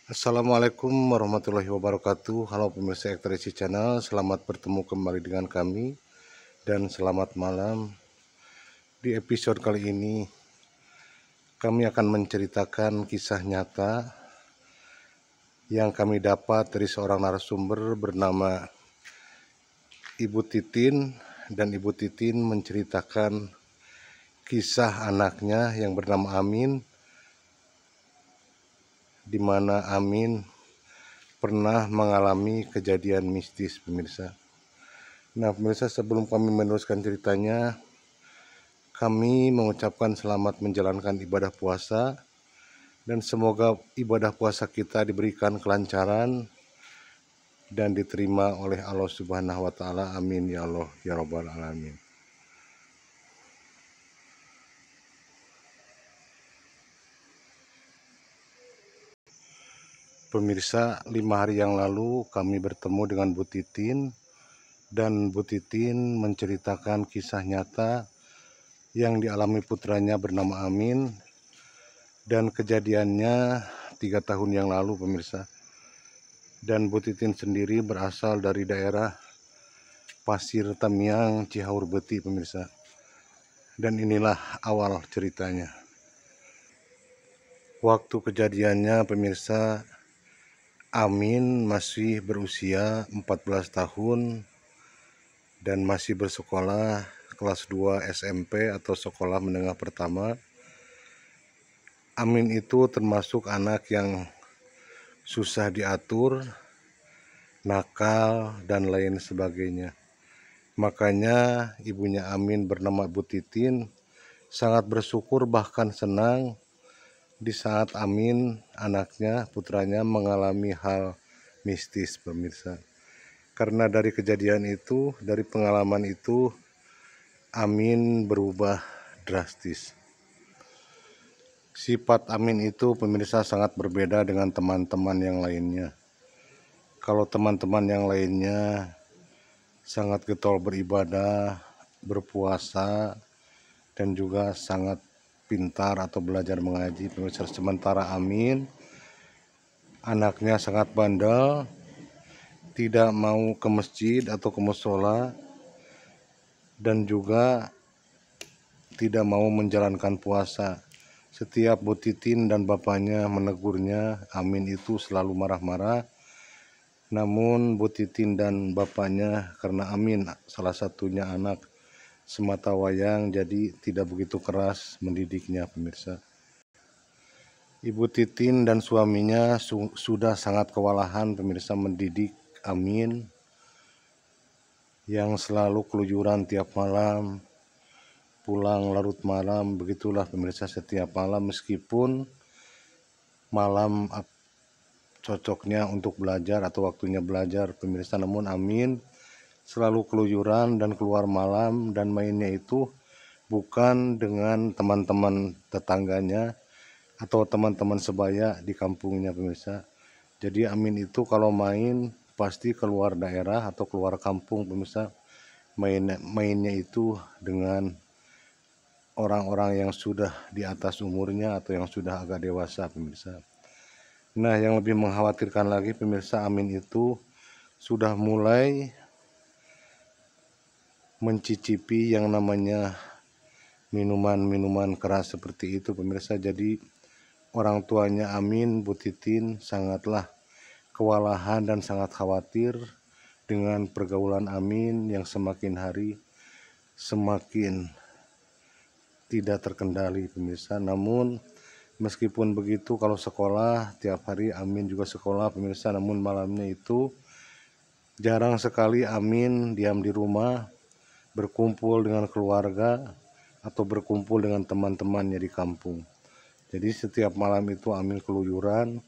Assalamualaikum warahmatullahi wabarakatuh. Halo pemirsa Ekstresi Channel, selamat bertemu kembali dengan kami dan selamat malam. Di episode kali ini kami akan menceritakan kisah nyata yang kami dapat dari seorang narasumber bernama Ibu Titin, dan Ibu Titin menceritakan kisah anaknya yang bernama Amin, di mana Amin pernah mengalami kejadian mistis, pemirsa. Nah, pemirsa, sebelum kami meneruskan ceritanya, kami mengucapkan selamat menjalankan ibadah puasa dan semoga ibadah puasa kita diberikan kelancaran dan diterima oleh Allah Subhanahu wa taala. Amin ya Allah ya rabbal alamin. Pemirsa, 5 hari yang lalu kami bertemu dengan Bu Titin, dan Bu Titin menceritakan kisah nyata yang dialami putranya bernama Amin, dan kejadiannya 3 tahun yang lalu, pemirsa. Dan Bu Titin sendiri berasal dari daerah Pasir Tamiang, Cihaur Beti, pemirsa. Dan inilah awal ceritanya. Waktu kejadiannya, pemirsa, Amin masih berusia 14 tahun dan masih bersekolah kelas 2 SMP atau sekolah menengah pertama. Amin itu termasuk anak yang susah diatur, nakal, dan lain sebagainya. Makanya ibunya Amin bernama Bu Titin sangat bersyukur bahkan senang di saat Amin, anaknya, putranya, mengalami hal mistis, pemirsa. Karena dari kejadian itu, dari pengalaman itu, Amin berubah drastis. Sifat Amin itu, pemirsa, sangat berbeda dengan teman-teman yang lainnya. Kalau teman-teman yang lainnya sangat getol beribadah, berpuasa, dan juga sangat pintar atau belajar mengaji, pemirsa. Sementara Amin, anaknya sangat bandel, tidak mau ke masjid atau ke musola, dan juga tidak mau menjalankan puasa. Setiap Bu Titin dan bapaknya menegurnya, Amin itu selalu marah-marah. Namun Bu Titin dan bapaknya, karena Amin salah satunya anak sematawayang, jadi tidak begitu keras mendidiknya, pemirsa. Ibu Titin dan suaminya sudah sangat kewalahan, pemirsa, mendidik Amin yang selalu keluyuran tiap malam, pulang larut malam, begitulah pemirsa setiap malam, meskipun malam cocoknya untuk belajar atau waktunya belajar, pemirsa. Namun Amin selalu keluyuran dan keluar malam, dan mainnya itu bukan dengan teman-teman tetangganya atau teman-teman sebaya di kampungnya, pemirsa. Jadi Amin itu kalau main pasti keluar daerah atau keluar kampung, pemirsa. Mainnya itu dengan orang-orang yang sudah di atas umurnya atau yang sudah agak dewasa, pemirsa. Nah, yang lebih mengkhawatirkan lagi, pemirsa, Amin itu sudah mulai mencicipi yang namanya minuman-minuman keras seperti itu, pemirsa. Jadi orang tuanya Amin, Bu Titin, sangatlah kewalahan dan sangat khawatir dengan pergaulan Amin yang semakin hari semakin tidak terkendali, pemirsa. Namun meskipun begitu, kalau sekolah tiap hari Amin juga sekolah, pemirsa. Namun malamnya itu jarang sekali Amin diam di rumah, berkumpul dengan keluarga atau berkumpul dengan teman-temannya di kampung. Jadi setiap malam itu Amin keluyuran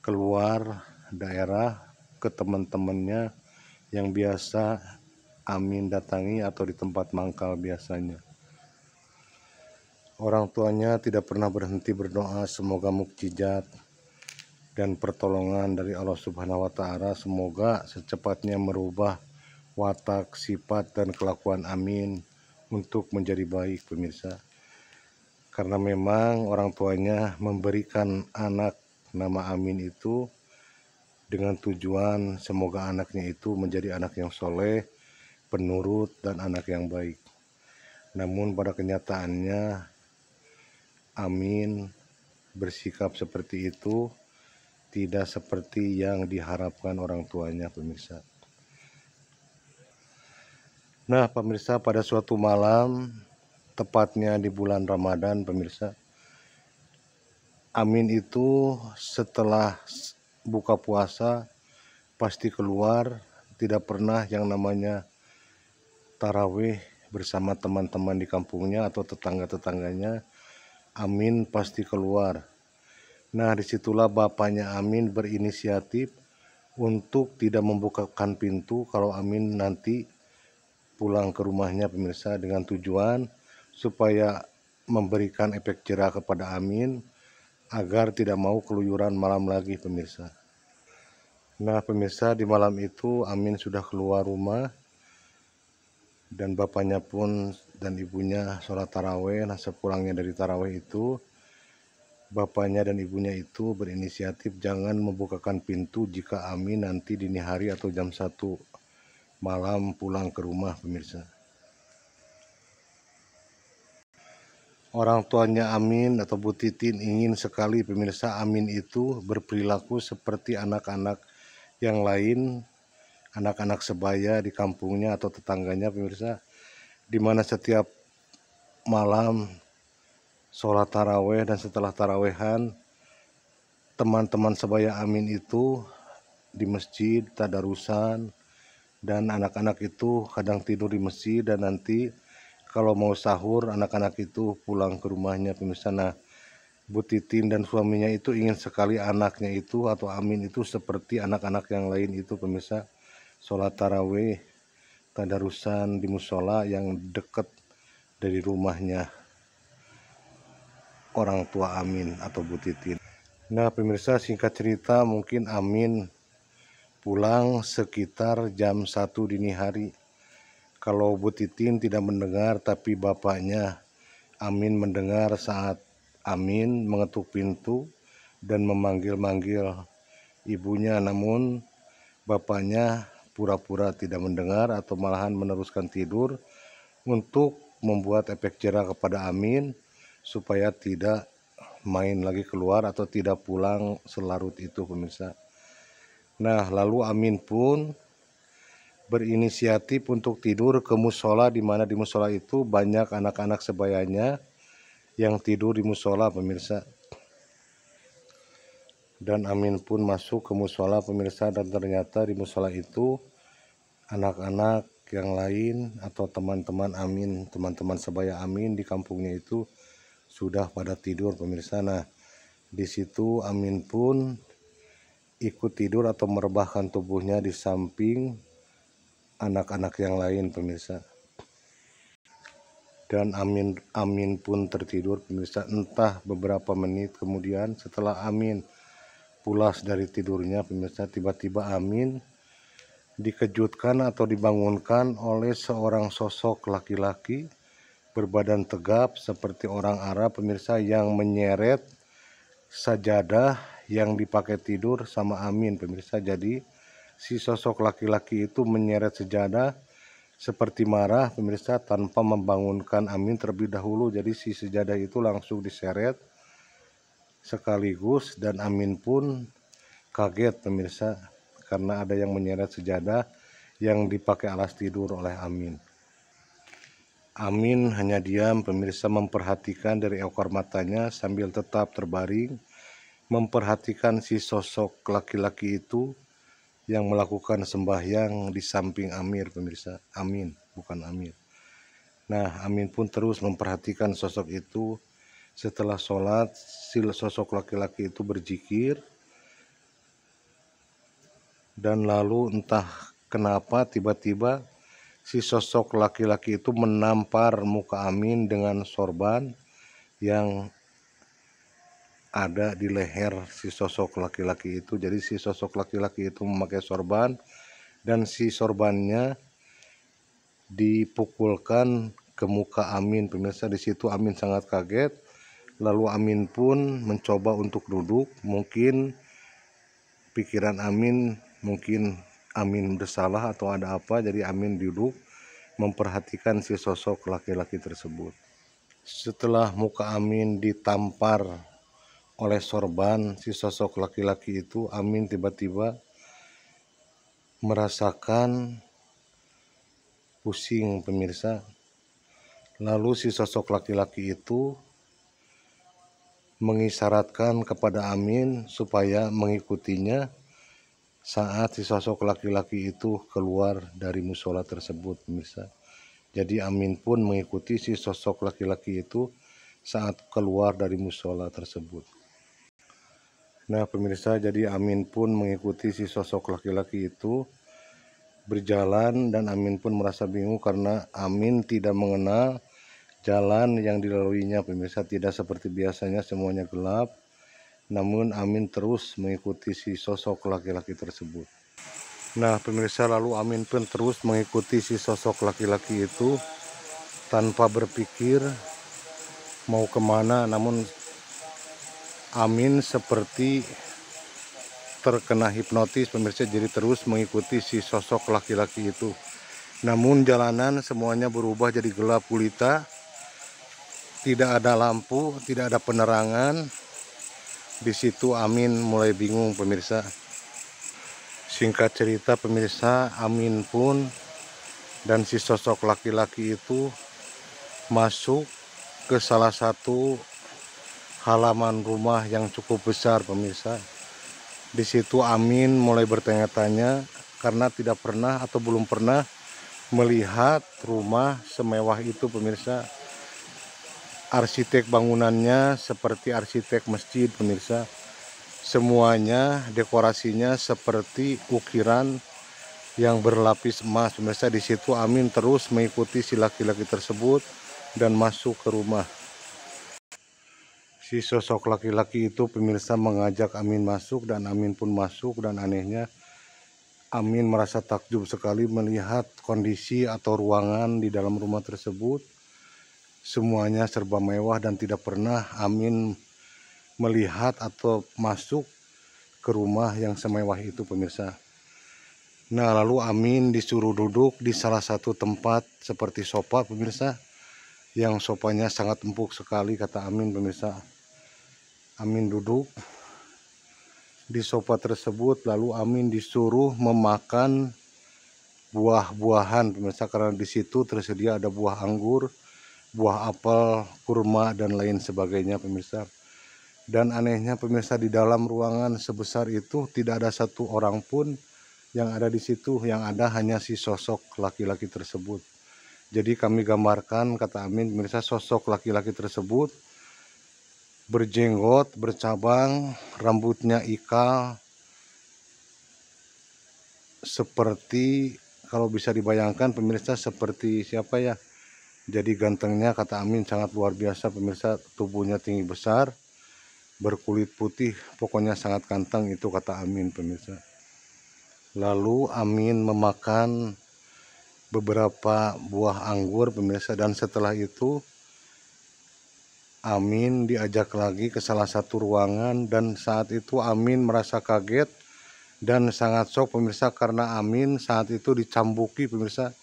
keluar daerah ke teman-temannya yang biasa Amin datangi atau di tempat mangkal biasanya. Orang tuanya tidak pernah berhenti berdoa semoga mukjizat dan pertolongan dari Allah Subhanahu wa taala, semoga secepatnya merubah watak, sifat, dan kelakuan Amin untuk menjadi baik, pemirsa. Karena memang orang tuanya memberikan anak nama Amin itu dengan tujuan semoga anaknya itu menjadi anak yang soleh, penurut, dan anak yang baik. Namun pada kenyataannya Amin bersikap seperti itu tidak seperti yang diharapkan orang tuanya, pemirsa. Nah, pemirsa, pada suatu malam, tepatnya di bulan Ramadan, pemirsa, Amin itu setelah buka puasa pasti keluar, tidak pernah yang namanya tarawih bersama teman-teman di kampungnya atau tetangga-tetangganya. Amin pasti keluar. Nah, disitulah bapaknya Amin berinisiatif untuk tidak membukakan pintu kalau Amin nanti pulang ke rumahnya, pemirsa, dengan tujuan supaya memberikan efek jerah kepada Amin agar tidak mau keluyuran malam lagi, pemirsa. Nah, pemirsa, di malam itu Amin sudah keluar rumah dan bapaknya pun dan ibunya sholat taraweh. Nah, sepulangnya dari taraweh itu bapaknya dan ibunya itu berinisiatif jangan membukakan pintu jika Amin nanti dini hari atau jam 1 malam pulang ke rumah, pemirsa. Orang tuanya Amin atau Bu Titin ingin sekali, pemirsa, Amin itu berperilaku seperti anak-anak yang lain, anak-anak sebaya di kampungnya atau tetangganya, pemirsa, di mana setiap malam sholat taraweh dan setelah tarawehan teman-teman sebaya Amin itu di masjid tadarusan, dan anak-anak itu kadang tidur di masjid dan nanti kalau mau sahur anak-anak itu pulang ke rumahnya, pemirsa. Nah, Bu Titin dan suaminya itu ingin sekali anaknya itu atau Amin itu seperti anak-anak yang lain itu, pemirsa, sholat tarawih tadarusan di musola yang dekat dari rumahnya orang tua Amin atau Bu Titin. Nah, pemirsa, singkat cerita mungkin Amin pulang sekitar jam 1 dini hari. Kalau Bu Titin tidak mendengar, tapi bapaknya Amin mendengar saat Amin mengetuk pintu dan memanggil-manggil ibunya, namun bapaknya pura-pura tidak mendengar atau malahan meneruskan tidur untuk membuat efek jerah kepada Amin supaya tidak main lagi keluar atau tidak pulang selarut itu, pemirsa. Nah, lalu Amin pun berinisiatif untuk tidur ke musola, di mana di musola itu banyak anak-anak sebayanya yang tidur di musola, pemirsa. Dan Amin pun masuk ke musola, pemirsa, dan ternyata di musola itu anak-anak yang lain atau teman-teman Amin, teman-teman sebaya Amin di kampungnya itu sudah pada tidur, pemirsa. Nah, di situ Amin pun ikut tidur atau merebahkan tubuhnya di samping anak-anak yang lain, pemirsa. Dan Amin pun tertidur, pemirsa. Entah beberapa menit kemudian setelah Amin pulas dari tidurnya, pemirsa, tiba-tiba Amin dikejutkan atau dibangunkan oleh seorang sosok laki-laki berbadan tegap seperti orang Arab, pemirsa, yang menyeret sajadah yang dipakai tidur sama Amin, pemirsa. Jadi si sosok laki-laki itu menyeret sajadah seperti marah, pemirsa, tanpa membangunkan Amin terlebih dahulu. Jadi si sajadah itu langsung diseret sekaligus dan Amin pun kaget, pemirsa, karena ada yang menyeret sajadah yang dipakai alas tidur oleh Amin. Amin hanya diam, pemirsa, memperhatikan dari ekor matanya sambil tetap terbaring, memperhatikan si sosok laki-laki itu yang melakukan sembahyang di samping Amin, pemirsa. Amin, bukan Amir. Nah, Amin pun terus memperhatikan sosok itu. Setelah sholat, si sosok laki-laki itu berzikir, dan lalu entah kenapa tiba-tiba si sosok laki-laki itu menampar muka Amin dengan sorban yang ada di leher si sosok laki-laki itu. Jadi si sosok laki-laki itu memakai sorban dan si sorbannya dipukulkan ke muka Amin, pemirsa. Di situ Amin sangat kaget Lalu Amin pun mencoba untuk duduk. Mungkin pikiran Amin, mungkin Amin bersalah atau ada apa, jadi Amin duduk memperhatikan si sosok laki-laki tersebut. Setelah muka Amin ditampar oleh sorban si sosok laki-laki itu, Amin tiba-tiba merasakan pusing, pemirsa. Lalu si sosok laki-laki itu mengisyaratkan kepada Amin supaya mengikutinya saat si sosok laki-laki itu keluar dari musola tersebut, pemirsa. Jadi Amin pun mengikuti si sosok laki-laki itu saat keluar dari musola tersebut. Nah pemirsa, jadi Amin pun mengikuti si sosok laki-laki itu berjalan, dan Amin pun merasa bingung karena Amin tidak mengenal jalan yang dilaluinya, pemirsa. Tidak seperti biasanya semuanya gelap, namun Amin terus mengikuti si sosok laki-laki tersebut. Nah pemirsa, lalu Amin pun terus mengikuti si sosok laki-laki itu tanpa berpikir mau kemana, namun Amin seperti terkena hipnotis, pemirsa, jadi terus mengikuti si sosok laki-laki itu. Namun jalanan semuanya berubah jadi gelap gulita, tidak ada lampu, tidak ada penerangan. Di situ Amin mulai bingung, pemirsa. Singkat cerita, pemirsa, Amin pun dan si sosok laki-laki itu masuk ke salah satu halaman rumah yang cukup besar, pemirsa. Di situ Amin mulai bertanya-tanya karena tidak pernah atau belum pernah melihat rumah semewah itu, pemirsa. Arsitek bangunannya seperti arsitek masjid, pemirsa. Semuanya dekorasinya seperti ukiran yang berlapis emas, pemirsa. Di situ Amin terus mengikuti si laki-laki tersebut dan masuk ke rumah. Si sosok laki-laki itu, pemirsa, mengajak Amin masuk dan Amin pun masuk, dan anehnya Amin merasa takjub sekali melihat kondisi atau ruangan di dalam rumah tersebut. Semuanya serba mewah dan tidak pernah Amin melihat atau masuk ke rumah yang semewah itu, pemirsa. Nah lalu Amin disuruh duduk di salah satu tempat seperti sofa, pemirsa, yang sofanya sangat empuk sekali, kata Amin, pemirsa. Amin duduk di sofa tersebut, lalu Amin disuruh memakan buah-buahan, pemirsa, karena di situ tersedia ada buah anggur, buah apel, kurma, dan lain sebagainya, pemirsa. Dan anehnya, pemirsa, di dalam ruangan sebesar itu tidak ada satu orang pun yang ada di situ. Yang ada hanya si sosok laki-laki tersebut. Jadi kami gambarkan, kata Amin, pemirsa, sosok laki-laki tersebut berjenggot, bercabang, rambutnya ikal, seperti, kalau bisa dibayangkan, pemirsa, seperti siapa ya? Jadi gantengnya, kata Amin, sangat luar biasa, pemirsa. Tubuhnya tinggi besar, berkulit putih, pokoknya sangat ganteng itu, kata Amin, pemirsa. Lalu Amin memakan beberapa buah anggur, pemirsa, dan setelah itu Amin diajak lagi ke salah satu ruangan, dan saat itu Amin merasa kaget dan sangat shock, pemirsa, karena Amin saat itu dicambuki, pemirsa.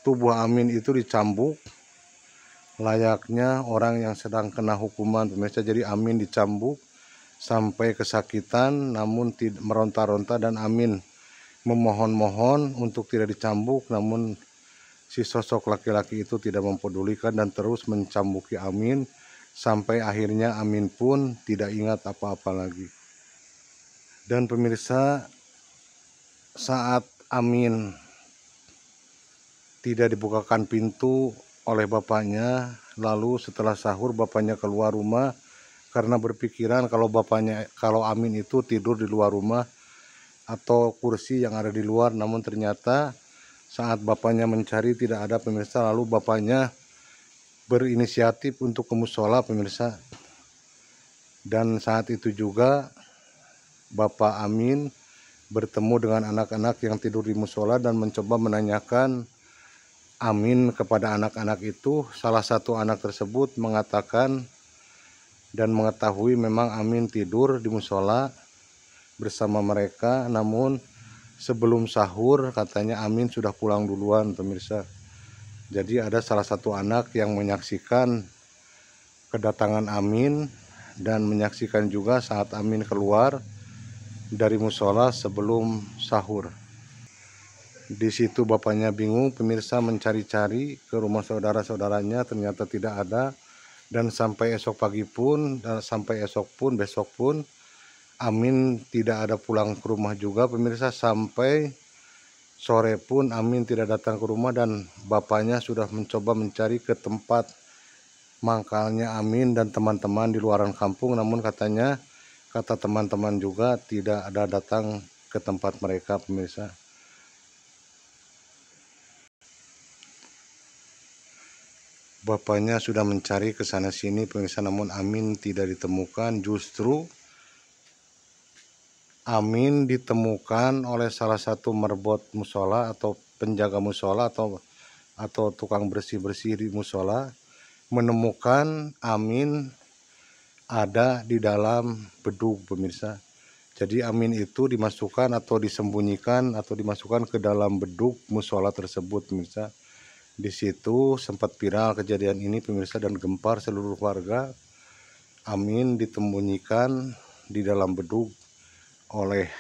Tubuh Amin itu dicambuk layaknya orang yang sedang kena hukuman, pemirsa. Jadi Amin dicambuk sampai kesakitan, namun meronta-ronta, dan Amin memohon-mohon untuk tidak dicambuk, namun si sosok laki-laki itu tidak mempedulikan dan terus mencambuki Amin. Sampai akhirnya Amin pun tidak ingat apa-apa lagi. Dan pemirsa, saat Amin tidak dibukakan pintu oleh bapaknya, lalu setelah sahur bapaknya keluar rumah karena berpikiran kalau Amin itu tidur di luar rumah atau kursi yang ada di luar. Namun ternyata saat bapaknya mencari tidak ada, pemirsa. Lalu bapaknya berinisiatif untuk ke musola, pemirsa. Dan saat itu juga Bapak Amin bertemu dengan anak-anak yang tidur di musola dan mencoba menanyakan Amin kepada anak-anak itu. Salah satu anak tersebut mengatakan dan mengetahui memang Amin tidur di musola bersama mereka, namun sebelum sahur katanya Amin sudah pulang duluan pemirsa. Jadi ada salah satu anak yang menyaksikan kedatangan Amin dan menyaksikan juga saat Amin keluar dari musola sebelum sahur. Di situ bapaknya bingung pemirsa, mencari-cari ke rumah saudara-saudaranya, ternyata tidak ada. Dan sampai esok pagi pun, besok pun Amin tidak ada pulang ke rumah juga pemirsa. Sampai sore pun Amin tidak datang ke rumah, dan bapaknya sudah mencoba mencari ke tempat mangkalnya Amin dan teman-teman di luaran kampung, namun kata teman-teman juga tidak ada datang ke tempat mereka pemirsa. Bapaknya sudah mencari ke sana sini pemirsa, namun Amin tidak ditemukan. Justru Amin ditemukan oleh salah satu merbot musola atau penjaga musola atau tukang bersih-bersih di musola, menemukan Amin ada di dalam bedug pemirsa. Jadi Amin itu dimasukkan atau disembunyikan atau dimasukkan ke dalam bedug musola tersebut pemirsa. Di situ sempat viral kejadian ini pemirsa dan gempar seluruh warga. Amin disembunyikan di dalam bedug oleh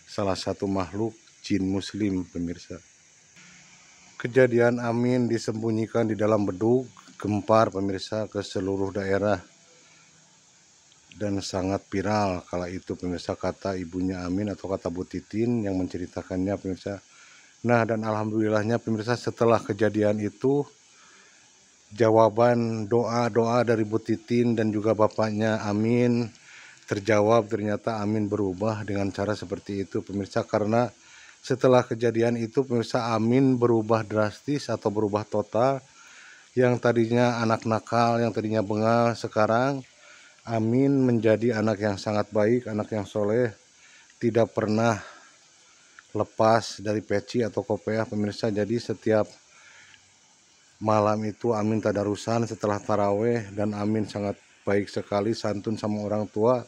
salah satu makhluk jin muslim pemirsa. Kejadian Amin disembunyikan di dalam bedug gempar pemirsa ke seluruh daerah dan sangat viral kala itu pemirsa, kata ibunya Amin atau kata Bu Titin yang menceritakannya pemirsa. Nah, dan alhamdulillahnya pemirsa, setelah kejadian itu jawaban doa-doa dari Bu Titin dan juga bapaknya Amin terjawab. Ternyata Amin berubah dengan cara seperti itu pemirsa, karena setelah kejadian itu pemirsa, Amin berubah drastis atau berubah total. Yang tadinya anak nakal, yang tadinya bengal, sekarang Amin menjadi anak yang sangat baik, anak yang soleh, tidak pernah lepas dari peci atau kopiah pemirsa. Jadi setiap malam itu Amin tadarusan setelah taraweh, dan Amin sangat baik sekali, santun sama orang tua,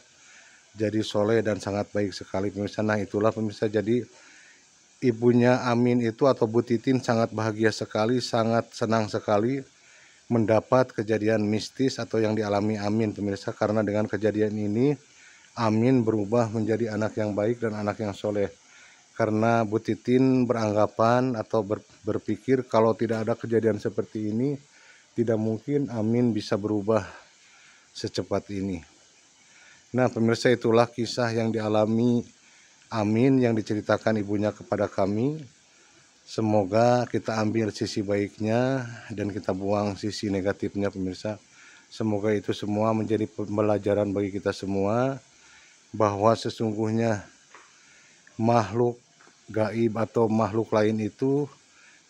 jadi soleh dan sangat baik sekali pemirsa. Nah itulah pemirsa, jadi ibunya Amin itu atau Bu Titin sangat bahagia sekali, sangat senang sekali mendapat kejadian mistis atau yang dialami Amin pemirsa, karena dengan kejadian ini Amin berubah menjadi anak yang baik dan anak yang soleh. Karena Bu Titin beranggapan atau berpikir kalau tidak ada kejadian seperti ini, tidak mungkin Amin bisa berubah secepat ini. Nah pemirsa, itulah kisah yang dialami Amin yang diceritakan ibunya kepada kami. Semoga kita ambil sisi baiknya dan kita buang sisi negatifnya pemirsa. Semoga itu semua menjadi pembelajaran bagi kita semua, bahwa sesungguhnya makhluk gaib atau makhluk lain itu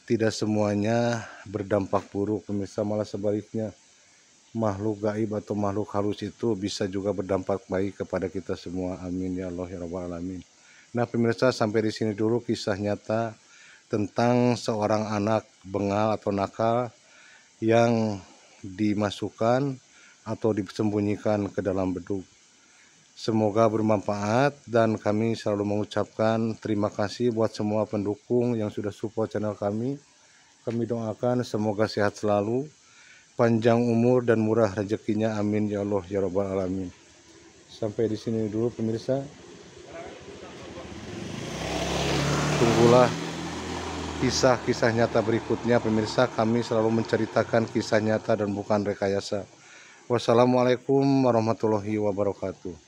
tidak semuanya berdampak buruk pemirsa, malah sebaliknya makhluk gaib atau makhluk halus itu bisa juga berdampak baik kepada kita semua. Amin ya Allah ya Rabbal alamin. Nah pemirsa, sampai di sini dulu kisah nyata tentang seorang anak bengal atau nakal yang dimasukkan atau disembunyikan ke dalam bedug. Semoga bermanfaat, dan kami selalu mengucapkan terima kasih buat semua pendukung yang sudah support channel kami. Kami doakan semoga sehat selalu, panjang umur dan murah rezekinya. Amin ya Allah ya Rabbal alamin. Sampai di sini dulu pemirsa. Tunggulah kisah-kisah nyata berikutnya pemirsa. Kami selalu menceritakan kisah nyata dan bukan rekayasa. Wassalamualaikum warahmatullahi wabarakatuh.